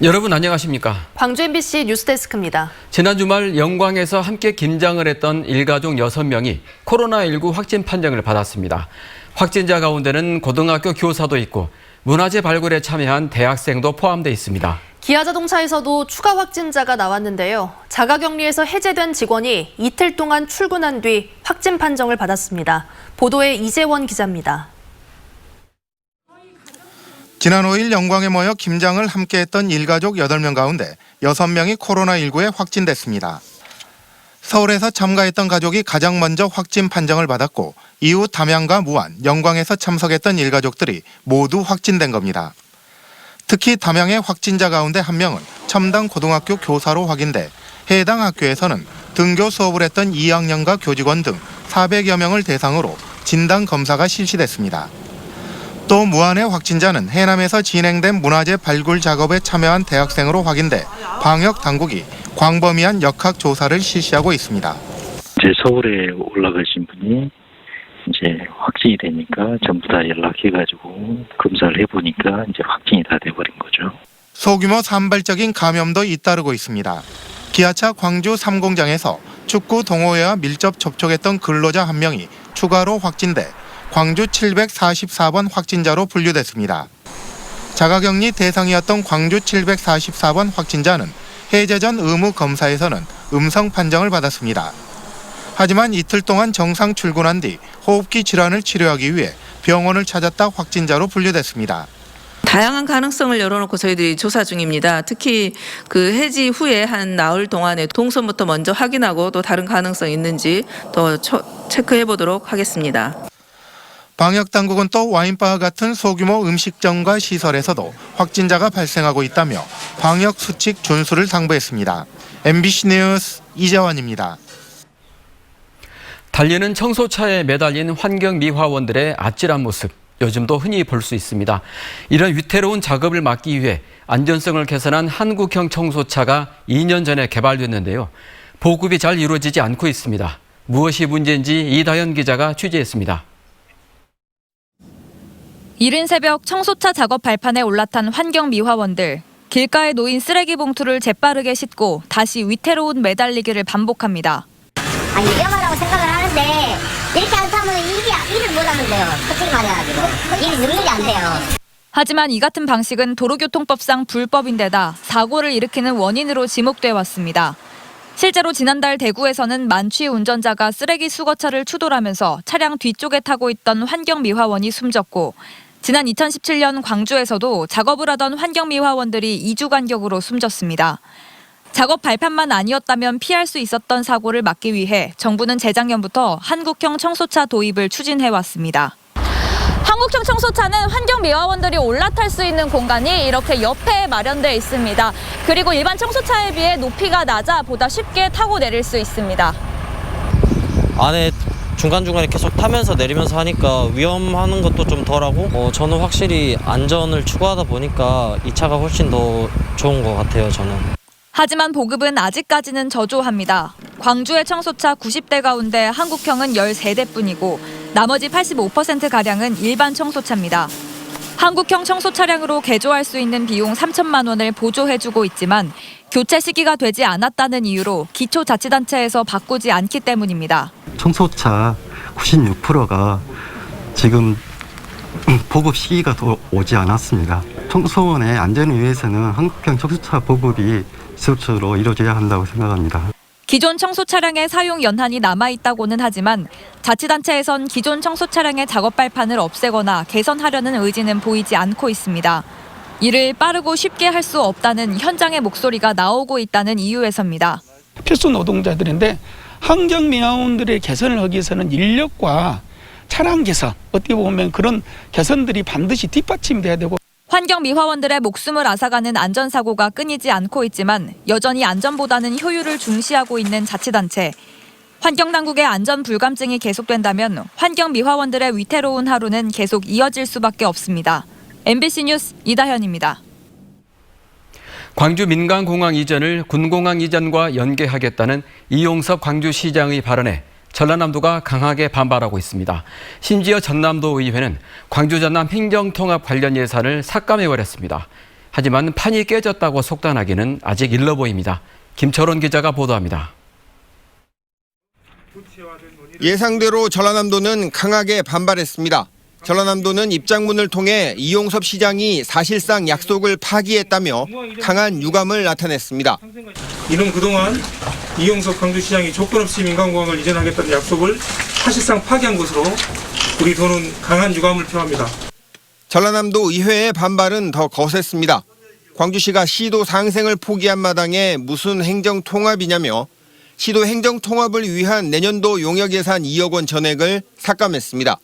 여러분 안녕하십니까? 광주 MBC 뉴스데스크입니다. 지난 주말 영광에서 함께 김장을 했던 일가족 6명이 코로나19 확진 판정을 받았습니다. 확진자 가운데는 고등학교 교사도 있고 문화재 발굴에 참여한 대학생도 포함돼 있습니다. 기아자동차에서도 추가 확진자가 나왔는데요. 자가격리에서 해제된 직원이 이틀 동안 출근한 뒤 확진 판정을 받았습니다. 보도에 이재원 기자입니다. 지난 5일 영광에 모여 김장을 함께했던 일가족 8명 가운데 6명이 코로나19에 확진됐습니다. 서울에서 참가했던 가족이 가장 먼저 확진 판정을 받았고 이후 담양과 무안, 영광에서 참석했던 일가족들이 모두 확진된 겁니다. 특히 담양의 확진자 가운데 1명은 첨당 고등학교 교사로 확인돼 해당 학교에서는 등교 수업을 했던 2학년과 교직원 등 400여 명을 대상으로 진단 검사가 실시됐습니다. 또 무안의 확진자는 해남에서 진행된 문화재 발굴 작업에 참여한 대학생으로 확인돼 방역 당국이 광범위한 역학 조사를 실시하고 있습니다. 이제 서울에 올라가신 분이 이제 확진이 되니까 전부 다 연락해가지고 검사를 해보니까 이제 확진이 다 돼버린 거죠. 소규모 산발적인 감염도 잇따르고 있습니다. 기아차 광주 3공장에서 축구 동호회와 밀접 접촉했던 근로자 1명이 추가로 확진돼 광주 744번 확진자로 분류됐습니다. 자가격리 대상이었던 광주 744번 확진자는 해제 전 의무 검사에서는 음성 판정을 받았습니다. 하지만 이틀 동안 정상 출근한 뒤 호흡기 질환을 치료하기 위해 병원을 찾았다 확진자로 분류됐습니다. 다양한 가능성을 열어놓고 저희들이 조사 중입니다. 특히 그 해지 후에 한 나흘 동안에 동선부터 먼저 확인하고 또 다른 가능성이 있는지 더 체크해 보도록 하겠습니다. 방역당국은 또 와인바와 같은 소규모 음식점과 시설에서도 확진자가 발생하고 있다며 방역 수칙 준수를 당부했습니다. MBC 뉴스 이재원입니다. 달리는 청소차에 매달린 환경미화원들의 아찔한 모습, 요즘도 흔히 볼 수 있습니다. 이런 위태로운 작업을 막기 위해 안전성을 개선한 한국형 청소차가 2년 전에 개발됐는데요. 보급이 잘 이루어지지 않고 있습니다. 무엇이 문제인지 이다현 기자가 취재했습니다. 이른 새벽 청소차 작업 발판에 올라탄 환경미화원들. 길가에 놓인 쓰레기 봉투를 재빠르게 싣고 다시 위태로운 매달리기를 반복합니다. 위험하다고 생각을 하는데 이렇게 안 타면 일을 못 하는데요. 솔직히 말해가지고 일이 능력이 안 돼요. 하지만 이 같은 방식은 도로교통법상 불법인데다 사고를 일으키는 원인으로 지목돼 왔습니다. 실제로 지난달 대구에서는 만취 운전자가 쓰레기 수거차를 추돌하면서 차량 뒤쪽에 타고 있던 환경미화원이 숨졌고 지난 2017년 광주에서도 작업을 하던 환경미화원들이 2주 간격으로 숨졌습니다. 작업 발판만 아니었다면 피할 수 있었던 사고를 막기 위해 정부는 재작년부터 한국형 청소차 도입을 추진해왔습니다. 한국형 청소차는 환경미화원들이 올라탈 수 있는 공간이 이렇게 옆에 마련되어 있습니다. 그리고 일반 청소차에 비해 높이가 낮아 보다 쉽게 타고 내릴 수 있습니다. 안에 중간중간에 계속 타면서 내리면서 하니까 위험하는 것도 좀 덜하고 저는 확실히 안전을 추구하다 보니까 이 차가 훨씬 더 좋은 것 같아요, 저는. 하지만 보급은 아직까지는 저조합니다. 광주의 청소차 90대 가운데 한국형은 13대뿐이고 나머지 85%가량은 일반 청소차입니다. 한국형 청소 차량으로 개조할 수 있는 비용 3천만 원을 보조해주고 있지만 교체 시기가 되지 않았다는 이유로 기초자치단체에서 바꾸지 않기 때문입니다. 청소차 96%가 지금 보급 시기가 더 오지 않았습니다. 청소원의 안전을 위해서는 한국형 청소차 보급이 지속적으로 이루어져야 한다고 생각합니다. 기존 청소 차량의 사용 연한이 남아있다고는 하지만 자치단체에선 기존 청소 차량의 작업 발판을 없애거나 개선하려는 의지는 보이지 않고 있습니다. 이를 빠르고 쉽게 할 수 없다는 현장의 목소리가 나오고 있다는 이유에서입니다. 필수 노동자들인데 환경미화원들의 개선을 하기 위해서는 인력과 차량 개선, 어떻게 보면 그런 개선들이 반드시 뒷받침돼야 되고 환경미화원들의 목숨을 앗아가는 안전사고가 끊이지 않고 있지만 여전히 안전보다는 효율을 중시하고 있는 자치단체. 환경당국의 안전 불감증이 계속된다면 환경미화원들의 위태로운 하루는 계속 이어질 수밖에 없습니다. MBC 뉴스 이다현입니다. 광주 민간공항 이전을 군공항 이전과 연계하겠다는 이용섭 광주시장의 발언에 전라남도가 강하게 반발하고 있습니다. 심지어 전남도 의회는 광주 전남 행정통합 관련 예산을 삭감해버렸습니다. 하지만 판이 깨졌다고 속단하기는 아직 일러 보입니다. 김철원 기자가 보도합니다. 예상대로 전라남도는 강하게 반발했습니다. 전라남도는 입장문을 통해 이용섭 시장이 사실상 약속을 파기했다며 강한 유감을 나타냈습니다. 이는 그동안 이용섭 광주시장이 조건 없이 민간공항을 이전하겠다는 약속을 사실상 파기한 것으로 우리 도는 강한 유감을 표합니다. 전라남도 의회의 반발은 더 거셌습니다. 광주시가 시도 상생을 포기한 마당에 무슨 행정통합이냐며 시도 행정통합을 위한 내년도 용역예산 2억 원 전액을 삭감했습니다.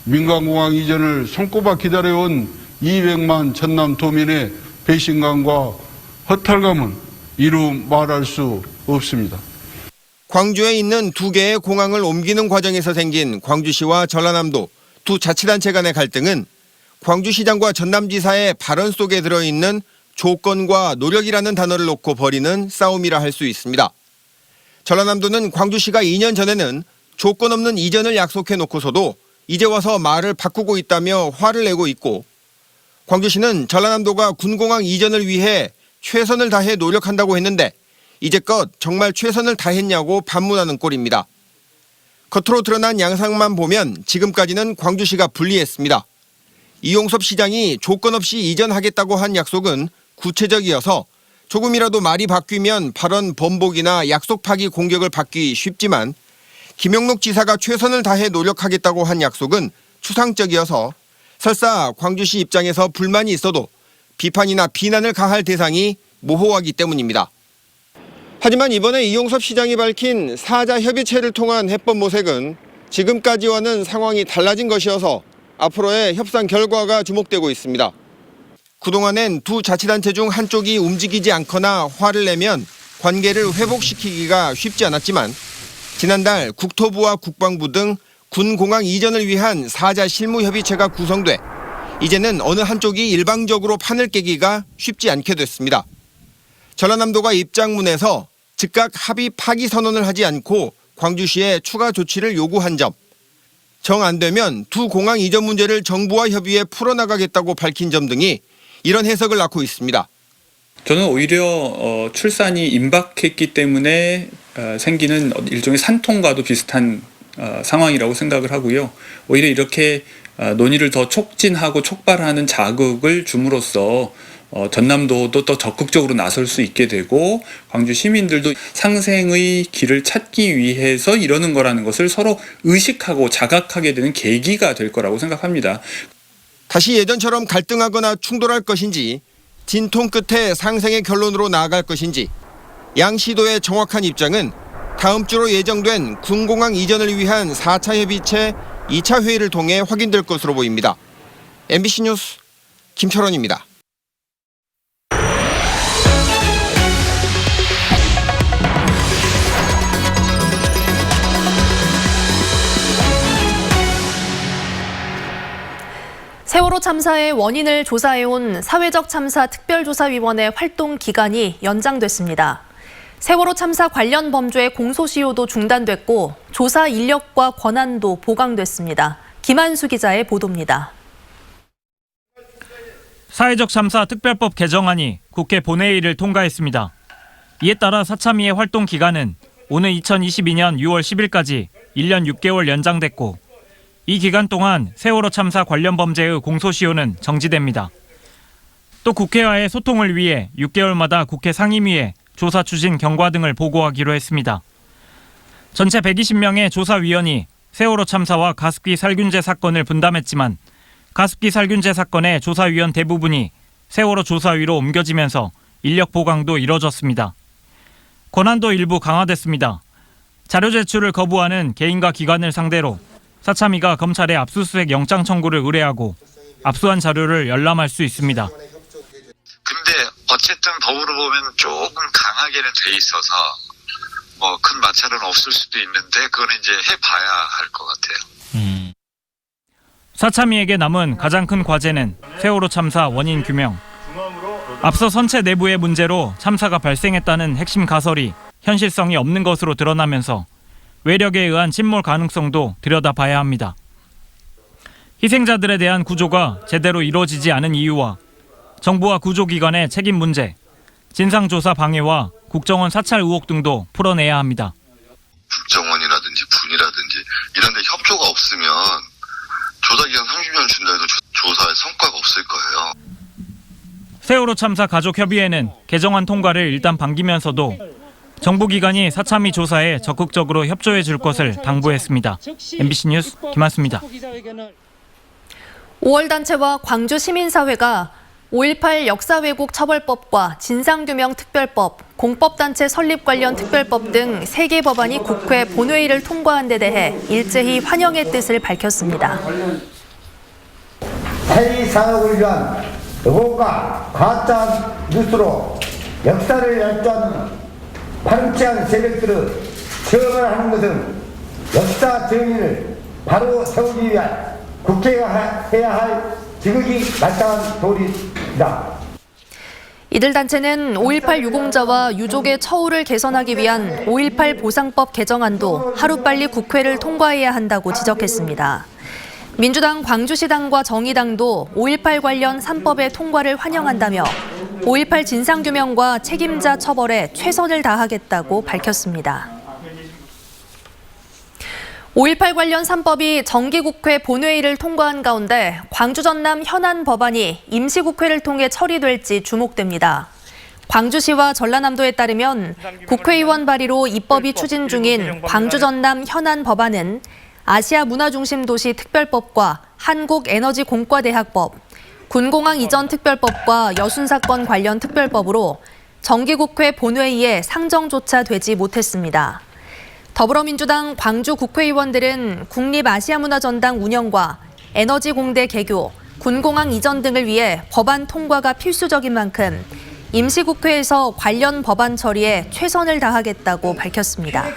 민간공항 이전을 손꼽아 기다려온 200만 전남도민의 배신감과 허탈감은 이루 말할 수 없습니다. 광주에 있는 2개의 공항을 옮기는 과정에서 생긴 광주시와 전라남도 두 자치단체 간의 갈등은 광주시장과 전남지사의 발언 속에 들어있는 조건과 노력이라는 단어를 놓고 벌이는 싸움이라 할 수 있습니다. 전라남도는 광주시가 2년 전에는 조건 없는 이전을 약속해 놓고서도 이제 와서 말을 바꾸고 있다며 화를 내고 있고, 광주시는 전라남도가 군공항 이전을 위해 최선을 다해 노력한다고 했는데 이제껏 정말 최선을 다했냐고 반문하는 꼴입니다. 겉으로 드러난 양상만 보면 지금까지는 광주시가 불리했습니다. 이용섭 시장이 조건 없이 이전하겠다고 한 약속은 구체적이어서 조금이라도 말이 바뀌면 발언 번복이나 약속 파기 공격을 받기 쉽지만, 김영록 지사가 최선을 다해 노력하겠다고 한 약속은 추상적이어서 설사 광주시 입장에서 불만이 있어도 비판이나 비난을 가할 대상이 모호하기 때문입니다. 하지만 이번에 이용섭 시장이 밝힌 사자 협의체를 통한 해법 모색은 지금까지와는 상황이 달라진 것이어서 앞으로의 협상 결과가 주목되고 있습니다. 그동안엔 두 자치단체 중 한쪽이 움직이지 않거나 화를 내면 관계를 회복시키기가 쉽지 않았지만, 지난달 국토부와 국방부 등 군공항 이전을 위한 사자 실무협의체가 구성돼 이제는 어느 한쪽이 일방적으로 판을 깨기가 쉽지 않게 됐습니다. 전라남도가 입장문에서 즉각 합의 파기 선언을 하지 않고 광주시에 추가 조치를 요구한 점, 정 안 되면 두 공항 이전 문제를 정부와 협의해 풀어나가겠다고 밝힌 점 등이 이런 해석을 낳고 있습니다. 저는 오히려 출산이 임박했기 때문에 생기는 일종의 산통과도 비슷한 상황이라고 생각을 하고요. 오히려 이렇게 논의를 더 촉진하고 촉발하는 자극을 줌으로써 전남도도 더 적극적으로 나설 수 있게 되고, 광주 시민들도 상생의 길을 찾기 위해서 이러는 거라는 것을 서로 의식하고 자각하게 되는 계기가 될 거라고 생각합니다. 다시 예전처럼 갈등하거나 충돌할 것인지, 진통 끝에 상생의 결론으로 나아갈 것인지, 양 시도의 정확한 입장은 다음 주로 예정된 군공항 이전을 위한 4차 협의체 2차 회의를 통해 확인될 것으로 보입니다. MBC 뉴스 김철원입니다. 세월호 참사의 원인을 조사해온 사회적 참사 특별조사위원회 활동 기간이 연장됐습니다. 세월호 참사 관련 범죄의 공소시효도 중단됐고 조사 인력과 권한도 보강됐습니다. 김한수 기자의 보도입니다. 사회적 참사 특별법 개정안이 국회 본회의를 통과했습니다. 이에 따라 사참위의 활동 기간은 오는 2022년 6월 10일까지 1년 6개월 연장됐고, 이 기간 동안 세월호 참사 관련 범죄의 공소시효는 정지됩니다. 또 국회와의 소통을 위해 6개월마다 국회 상임위에 조사 추진 경과 등을 보고하기로 했습니다. 전체 120명의 조사위원이 세월호 참사와 가습기 살균제 사건을 분담했지만, 가습기 살균제 사건의 조사위원 대부분이 세월호 조사위로 옮겨지면서 인력 보강도 이뤄졌습니다. 권한도 일부 강화됐습니다. 자료 제출을 거부하는 개인과 기관을 상대로 사참위가 검찰에 압수수색 영장 청구를 의뢰하고 압수한 자료를 열람할 수 있습니다. 근데 어쨌든 법으로 보면 조금 강하게는 돼 있어서 뭐 큰 마찰은 없을 수도 있는데 그거는 이제 해봐야 할 것 같아요. 사참위에게 남은 가장 큰 과제는 세월호 참사 원인 규명. 앞서 선체 내부의 문제로 참사가 발생했다는 핵심 가설이 현실성이 없는 것으로 드러나면서 외력에 의한 침몰 가능성도 들여다봐야 합니다. 희생자들에 대한 구조가 제대로 이루어지지 않은 이유와 정부와 구조기관의 책임 문제, 진상조사 방해와 국정원 사찰 의혹 등도 풀어내야 합니다. 국정원이라든지 군이라든지 이런 데 협조가 없으면 조사기간 30년 준다 해도 조사에 성과가 없을 거예요. 세월호 참사 가족협의회는 개정안 통과를 일단 반기면서도 정부기관이 사참위 조사에 적극적으로 협조해 줄 것을 당부했습니다. MBC 뉴스 김한수입니다. 5월단체와 광주시민사회가 5.18 역사왜곡 처벌법과 진상규명특별법, 공법단체 설립 관련 특별법 등 3개 법안이 국회 본회의를 통과한 데 대해 일제히 환영의 뜻을 밝혔습니다. 해이 사역을 위한 의혹과 가짜 뉴스로 역사를 얄조하는 파렴치한 세력들을 처벌 하는 것은 역사 정의를 바로 세우기 위한 국회가 해야 할 지극히 마땅한 도리다. 이들 단체는 5.18 유공자와 유족의 처우를 개선하기 위한 5.18 보상법 개정안도 하루빨리 국회를 통과해야 한다고 지적했습니다. 민주당 광주시당과 정의당도 5.18 관련 3법의 통과를 환영한다며 5.18 진상규명과 책임자 처벌에 최선을 다하겠다고 밝혔습니다. 5.18 관련 3법이 정기국회 본회의를 통과한 가운데 광주 전남 현안 법안이 임시국회를 통해 처리될지 주목됩니다. 광주시와 전라남도에 따르면 국회의원 발의로 입법이 추진 중인 광주 전남 현안 법안은 아시아 문화중심 도시 특별법과 한국에너지공과대학법, 군공항 이전 특별법과 여순사건 관련 특별법으로 정기국회 본회의에 상정조차 되지 못했습니다. 더불어민주당 광주 국회의원들은 국립아시아문화전당 운영과 에너지공대 개교, 군공항 이전 등을 위해 법안 통과가 필수적인 만큼 임시국회에서 관련 법안 처리에 최선을 다하겠다고 밝혔습니다.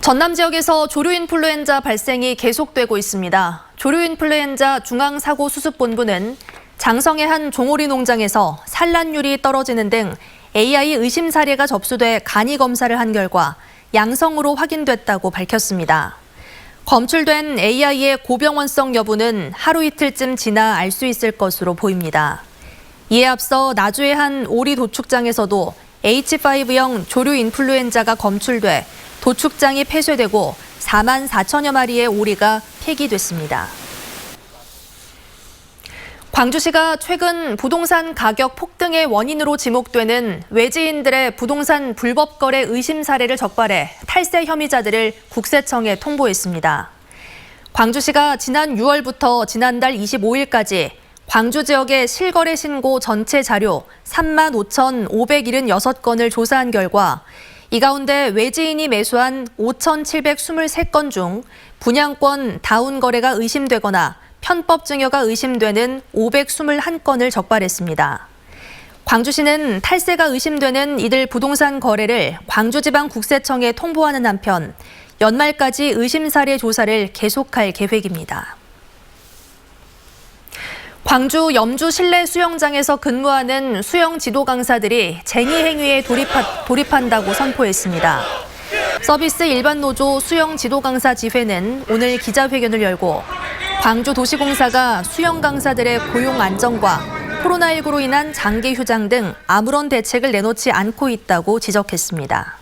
전남 지역에서 조류인플루엔자 발생이 계속되고 있습니다. 조류인플루엔자 중앙사고수습본부는 장성의 한 종오리 농장에서 산란율이 떨어지는 등 AI 의심 사례가 접수돼 간이 검사를 한 결과 양성으로 확인됐다고 밝혔습니다. 검출된 AI의 고병원성 여부는 하루 이틀쯤 지나 알 수 있을 것으로 보입니다. 이에 앞서 나주의 한 오리 도축장에서도 H5형 조류 인플루엔자가 검출돼 도축장이 폐쇄되고 4만 4천여 마리의 오리가 폐기됐습니다. 광주시가 최근 부동산 가격 폭등의 원인으로 지목되는 외지인들의 부동산 불법 거래 의심 사례를 적발해 탈세 혐의자들을 국세청에 통보했습니다. 광주시가 지난 6월부터 지난달 25일까지 광주 지역의 실거래 신고 전체 자료 35,576건을 조사한 결과 이 가운데 외지인이 매수한 5,723건 중 분양권 다운 거래가 의심되거나 편법 증여가 의심되는 521건을 적발했습니다. 광주시는 탈세가 의심되는 이들 부동산 거래를 광주지방국세청에 통보하는 한편 연말까지 의심 사례 조사를 계속할 계획입니다. 광주 염주 실내 수영장에서 근무하는 수영 지도 강사들이 쟁의 행위에 돌입한다고 선포했습니다. 서비스 일반노조 수영 지도 강사 지회는 오늘 기자회견을 열고 광주도시공사가 수영 강사들의 고용 안정과 코로나19로 인한 장기 휴장 등 아무런 대책을 내놓지 않고 있다고 지적했습니다.